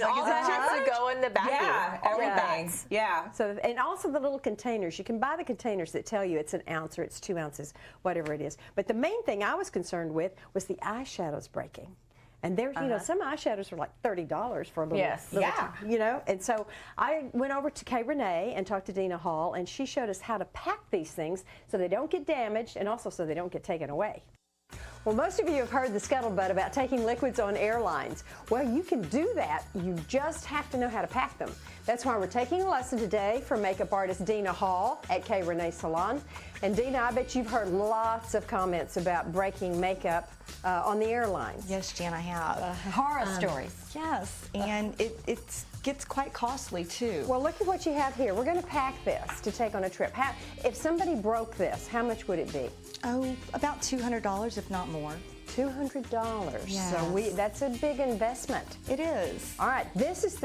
And all that has to go in the baggie. Yeah, everything. Yeah. So, and also the little containers. You can buy the containers that tell you it's an ounce or it's 2 ounces, whatever it is. But the main thing I was concerned with was the eyeshadows breaking. And there's, you know, some eyeshadows are like $30 for a little, you know. And so I went over to Kay Renee and talked to Dina Hall, and she showed us how to pack these things so they don't get damaged and also so they don't get taken away. Well, most of you have heard the scuttlebutt about taking liquids on airlines. Well, you can do that. You just have to know how to pack them. That's why we're taking a lesson today from makeup artist Dina Hall at Kay Renee Salon. And Dina, I bet you've heard lots of comments about breaking makeup on the airlines. Yes, Jan, I have. Horror stories. Yes, and it gets quite costly too. Well, look at what you have here. We're going to pack this to take on a trip. If somebody broke this, how much would it be? Oh, about $200, if not more. $200. Yes. So that's a big investment. It is. All right, this is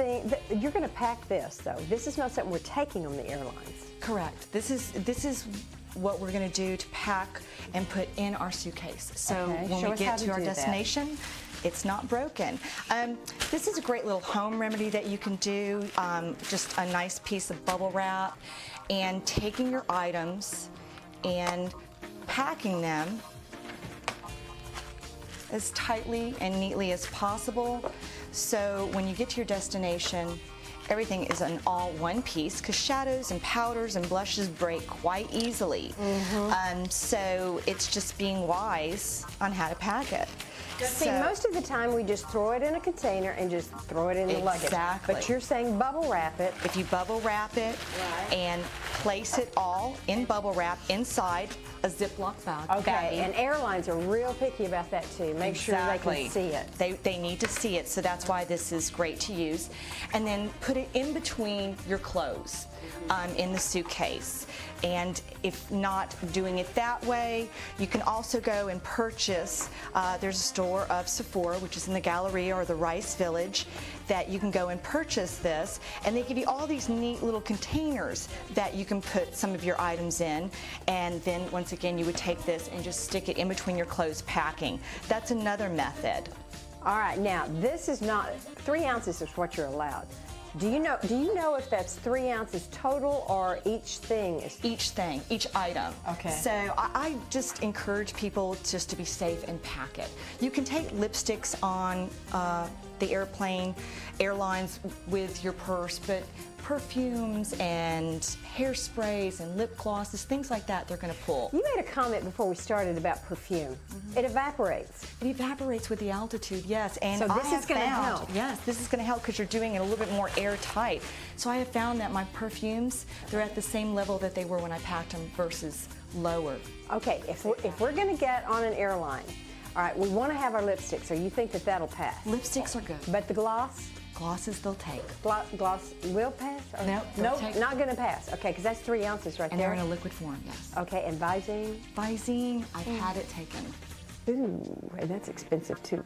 you're going to pack this though. This is not something we're taking on the airlines. Correct. This is what we're going to do to pack and put in our suitcase. So when we get to our destination, it's not broken. This is a great little home remedy that you can do. Just a nice piece of bubble wrap and taking your items and packing them as tightly and neatly as possible. So when you get to your destination, everything is an all one piece because shadows and powders and blushes break quite easily. So it's just being wise on how to pack it. See, most of the time we just throw it in a container and just throw it in the luggage. Exactly. But you're saying bubble wrap it. If you bubble wrap it and place it all in bubble wrap inside a Ziploc bag. Okay, and airlines are real picky about that too. Make sure they can see it. They need to see it, so that's why this is great to use. And then put it in between your clothes in the suitcase. And if not doing it that way, you can also go and purchase, there's a store of Sephora, which is in the Galleria or the Rice Village, that you can go and purchase this, and they give you all these neat little containers that you can put some of your items in, and then once again you would take this and just stick it in between your clothes packing. That's another method. All right, now this is not, 3 ounces is what you're allowed. Do you know if that's 3 ounces total or each thing is? Each thing, each item. Okay. So I just encourage people just to be safe and pack it. You can take lipsticks on the airlines with your purse, but perfumes and hairsprays and lip glosses, things like that, they're going to pull. You made a comment before we started about perfume. It evaporates. It evaporates with the altitude, yes. And so this is going to help. Yes, this is going to help because you're doing it a little bit more airtight. So I have found that my perfumes, they're at the same level that they were when I packed them versus lower. Okay, if we're going to get on an airline, all right, we want to have our lipstick, so you think that that'll pass? Lipsticks are good. But the gloss? Glosses they'll take. Gloss will pass? Or Nope, not going to pass. Okay, because that's 3 ounces right and there. And they're in a liquid form, yes. Okay, and Visine? Visine, I've had it taken. Ooh, and that's expensive too.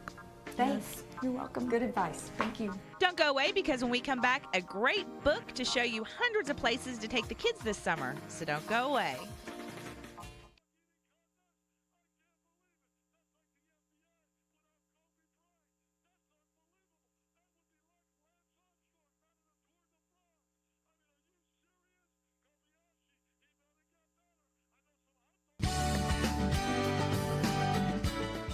Thanks. Yes, you're welcome. Good advice. Thank you. Don't go away, because when we come back, a great book to show you hundreds of places to take the kids this summer. So don't go away.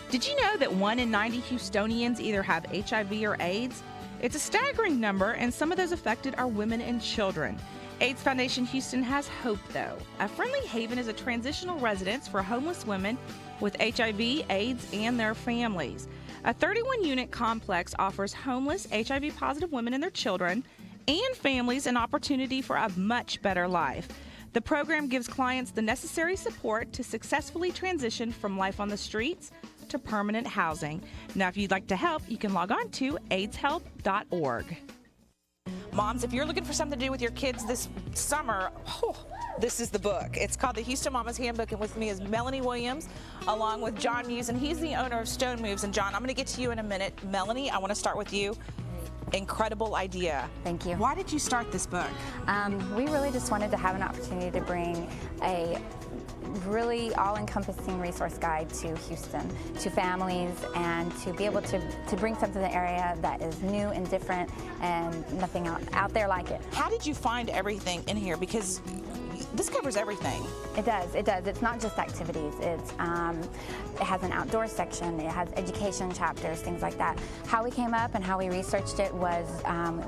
Did you know that 1 in 90 Houstonians either have HIV or AIDS? It's a staggering number, and some of those affected are women and children. AIDS Foundation Houston has hope, though. A friendly haven is a transitional residence for homeless women with HIV, AIDS, and their families. A 31-unit complex offers homeless, HIV-positive women and their children and families an opportunity for a much better life. The program gives clients the necessary support to successfully transition from life on the streets to permanent housing. Now, if you'd like to help, you can log on to aidshelp.org. Moms, if you're looking for something to do with your kids this summer, this is the book. It's called The Houston Mama's Handbook, and with me is Melanie Williams, along with John Muse, and he's the owner of Stone Moves. And John, I'm going to get to you in a minute. Melanie, I want to start with you. Incredible idea. Thank you. Why did you start this book? We really just wanted to have an opportunity to bring a really all-encompassing resource guide to Houston, to families, and to be able to bring something to the area that is new and different and nothing out there like it. How did you find everything in here? Because this covers everything. It does. It does. It's not just activities. It has an outdoor section. It has education chapters, things like that. How we came up and how we researched it was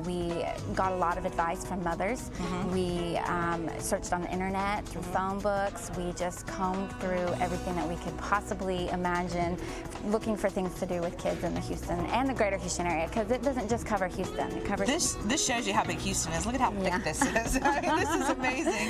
we got a lot of advice from mothers. We searched on the internet, through phone books. We just combed through everything that we could possibly imagine, looking for things to do with kids in the Houston and the greater Houston area, because it doesn't just cover Houston. It covers This shows you how big Houston is. Look at how thick this is. I mean, this is amazing.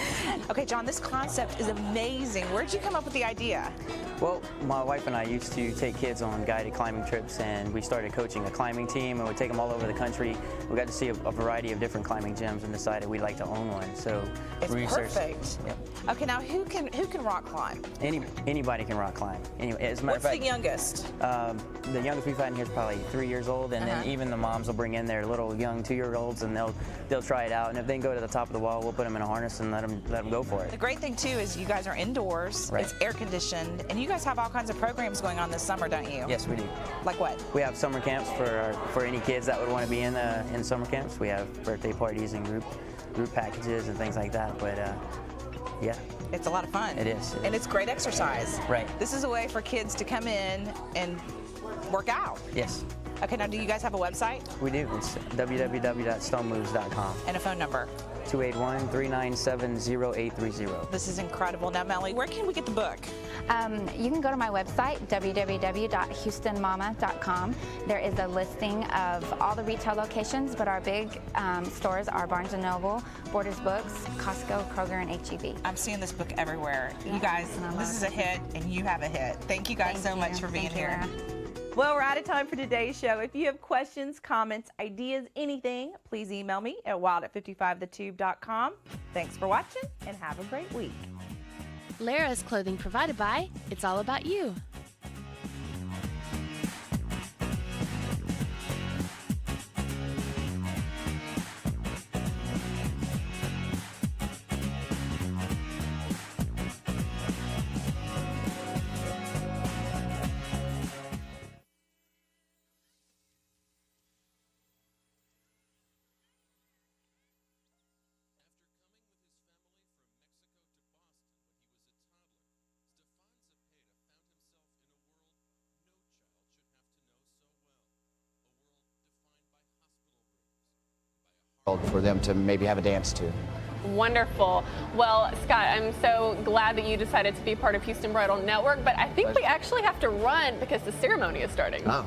Okay, John, this concept is amazing. Where'd you come up with the idea? Well, my wife and I used to take kids on guided climbing trips, and we started coaching a climbing team, and we'd take them all over the country. We got to see a variety of different climbing gyms and decided we'd like to own one. So It's researched. perfect. Yep. Okay, now who can rock climb? Anybody can rock climb. Anyway, as a matter What's of fact, the youngest? the youngest we've had in here is probably 3 years old, and then even the moms will bring in their little young 2-year-olds, and they'll try it out. And if they can go to the top of the wall, we'll put them in a harness and let them go for it. The great thing too is you guys are indoors. Right. It's air conditioned, and you guys have all kinds of programs going on this summer, don't you? Yes, we do. Like what? We have summer camps for any kids that would want to be in summer camps. We have birthday parties and group packages and things like that. But yeah, It's a lot of fun. It is. And it's great exercise. Right. This is a way for kids to come in and work out. yes, Okay, now do you guys have a website we do. It's www.stonemoves.com. and a phone number? 281-397-0830. This is incredible. Now, Melly, where can we get the book? You can go to my website, www.houstonmama.com. There is a listing of all the retail locations, but our big stores are Barnes & Noble, Borders Books, Costco, Kroger, and H-E-B. I'm seeing this book everywhere. You guys, this is a hit, and you have a hit. Thank you guys so much for being Thank you, here. Laura. Well, we're out of time for today's show. If you have questions, comments, ideas, anything, please email me at wild@55thetube.com. Thanks for watching and have a great week. Lara's clothing provided by It's All About You. For them to maybe have a dance to. Wonderful. Well, Scott, I'm so glad that you decided to be part of Houston Bridal Network, but I think we actually have to run because the ceremony is starting. Oh.